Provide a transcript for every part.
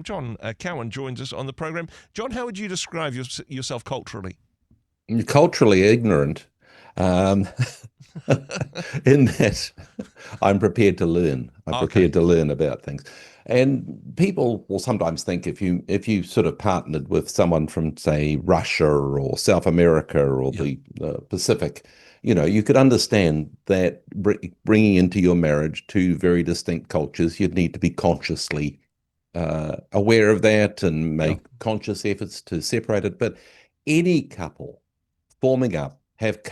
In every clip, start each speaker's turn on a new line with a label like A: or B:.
A: John Cowan joins us on the program. John, how would you describe yourself culturally?
B: Culturally ignorant, um, in that I'm prepared to learn. I'm
A: Okay.
B: prepared to learn about things. And people will sometimes think if you sort of partnered with someone from, say, Russia or South America or
A: Yeah.
B: the Pacific, you could understand that bringing into your marriage two very distinct cultures, you'd need to be consciously aware of that and
A: Yeah.
B: make conscious efforts to separate it. But any couple forming up have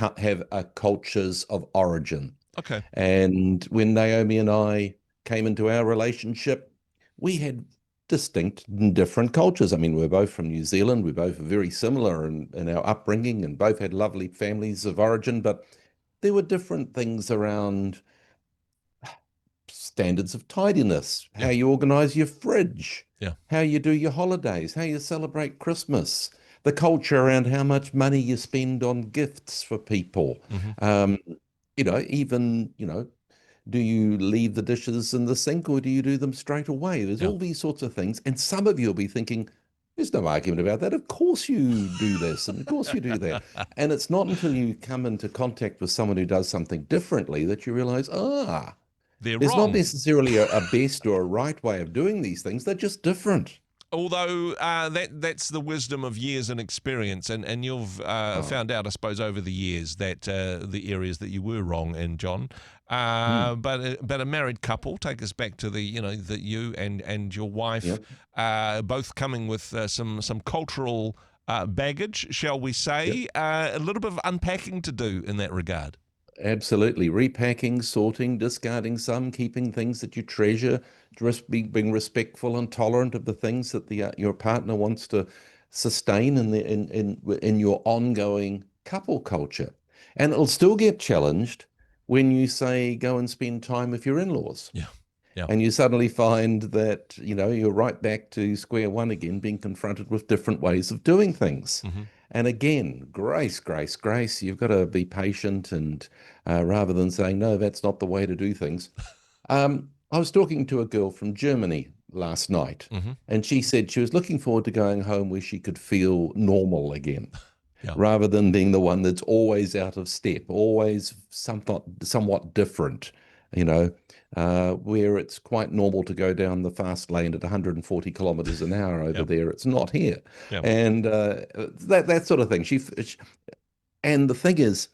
B: cultures of origin.
A: Okay.
B: And when Naomi and I came into our relationship, we had distinct and different cultures. I mean, we're both from New Zealand. We're both very similar in our upbringing and both had lovely families of origin, but there were different things around standards of tidiness, how
A: Yeah.
B: you organize your fridge,
A: Yeah.
B: how you do your holidays, how you celebrate Christmas, the culture around how much money you spend on gifts for people.
A: Hmm.
B: Um, even, do you leave the dishes in the sink or do you do them straight away? There's
A: Yeah.
B: all these sorts of things. And some of you will be thinking, there's no argument about that. Of course you do this, and of course you do that. And it's not until you come into contact with someone who does something differently that you realize,
A: They're
B: there's not
A: wrong.
B: necessarily a best or a right way of doing these things. They're just different.
A: Although that's the wisdom of years and experience, and you've
B: Oh,
A: found out, I suppose, over the years that the areas that you were wrong in, John.
B: hmm,
A: But a married couple, take us back to the that you and your wife,
B: yep,
A: both coming with some cultural baggage, shall we
B: yep.
A: say? A little bit of unpacking to do in that regard.
B: Absolutely. Repacking, sorting, discarding some, keeping things that you treasure, just being respectful and tolerant of the things that your partner wants to sustain in your ongoing couple culture. And it'll still get challenged when you say go and spend time with your in-laws.
A: Yeah, yeah.
B: And you suddenly find that, you're right back to square one again, being confronted with different ways of doing things.
A: Hmm.
B: And again, grace, grace, grace. You've got to be patient and rather than saying, no, that's not the way to do things. I was talking to a girl from Germany last night,
A: Hmm.
B: and she said she was looking forward to going home where she could feel normal again
A: Yeah,
B: rather than being the one that's always out of step, always somewhat different, you know, where it's quite normal to go down the fast lane at 140 kilometers an hour over
A: yeah,
B: there. It's not here.
A: yeah.
B: And that sort of thing. And the thing is,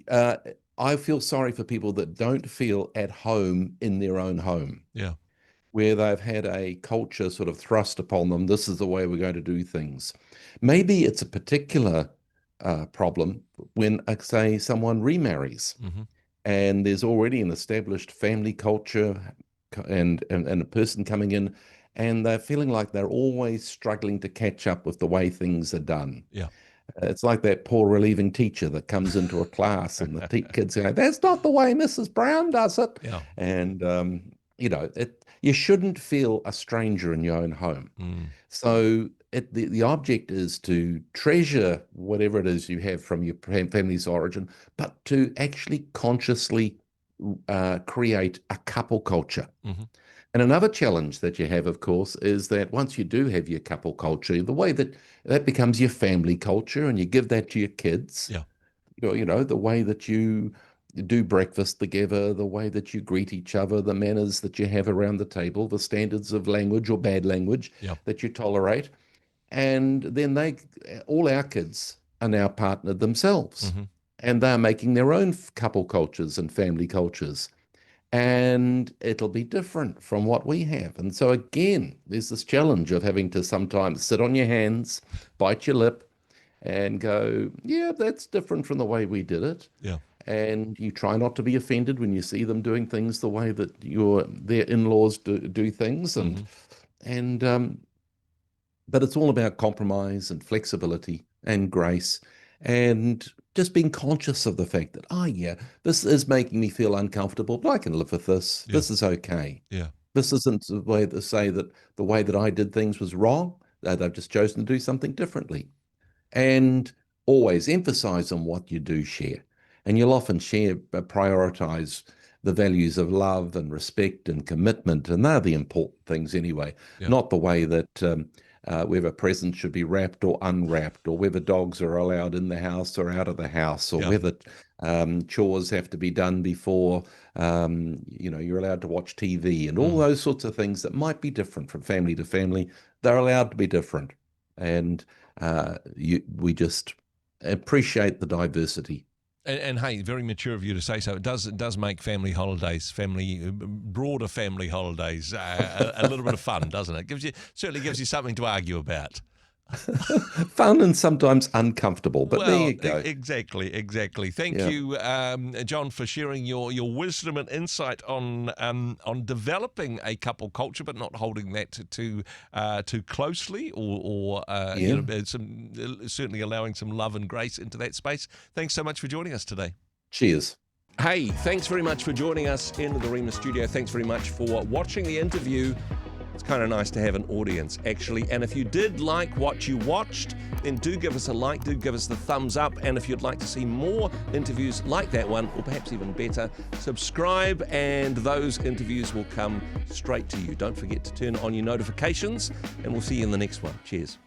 B: uh, I feel sorry for people that don't feel at home in their own home,
A: Yeah.
B: where they've had a culture sort of thrust upon them. This is the way we're going to do things. Maybe it's a particular problem when, say, someone remarries
A: Hmm.
B: and there's already an established family culture and a person coming in and they're feeling like they're always struggling to catch up with the way things are done.
A: Yeah.
B: It's like that poor relieving teacher that comes into a class and the kids go, "That's not the way Mrs. Brown does it."
A: Yeah.
B: And you shouldn't feel a stranger in your own home.
A: Mm.
B: So the object is to treasure whatever it is you have from your family's origin, but to actually consciously create a couple culture.
A: Hmm.
B: And another challenge that you have, of course, is that once you do have your couple culture, the way that becomes your family culture, and you give that to your kids,
A: Yeah.
B: the way that you do breakfast together, the way that you greet each other, the manners that you have around the table, the standards of language or bad language
A: Yeah.
B: that you tolerate. And then all our kids are now partnered themselves,
A: Hmm.
B: and they're making their own couple cultures and family cultures and it'll be different from what we have. And so, again, there's this challenge of having to sometimes sit on your hands, bite your lip, and go, yeah, that's different from the way we did it.
A: Yeah.
B: And you try not to be offended when you see them doing things the way that their in-laws do things.
A: Hmm.
B: And but it's all about compromise and flexibility and grace and just being conscious of the fact that, oh, yeah, this is making me feel uncomfortable, but I can live with this.
A: Yeah.
B: This is okay.
A: Yeah.
B: This isn't the way to say that the way that I did things was wrong, that I've just chosen to do something differently. And always emphasize on what you do share. And you'll often prioritize the values of love and respect and commitment, and they're the important things anyway, not the way that whether presents should be wrapped or unwrapped, or whether dogs are allowed in the house or out of the house, or whether chores have to be done before you're allowed to watch TV, and all those sorts of things that might be different from family to family. They're allowed to be different, and we just appreciate the diversity.
A: And hey, very mature of you to say so. It does make family holidays, broader family holidays, a little bit of fun, doesn't it? Certainly gives you something to argue about.
B: Fun and sometimes uncomfortable, but there you go.
A: Exactly. Thank you, John, for sharing your wisdom and insight on developing a couple culture, but not holding that too closely, or certainly allowing some love and grace into that space. Thanks so much for joining us today.
B: Cheers.
A: Hey, thanks very much for joining us in the Rhema studio. Thanks very much for watching the interview. It's kind of nice to have an audience, actually. And if you did like what you watched, then do give us a like, do give us the thumbs up. And if you'd like to see more interviews like that one, or perhaps even better, subscribe and those interviews will come straight to you. Don't forget to turn on your notifications, and we'll see you in the next one. Cheers.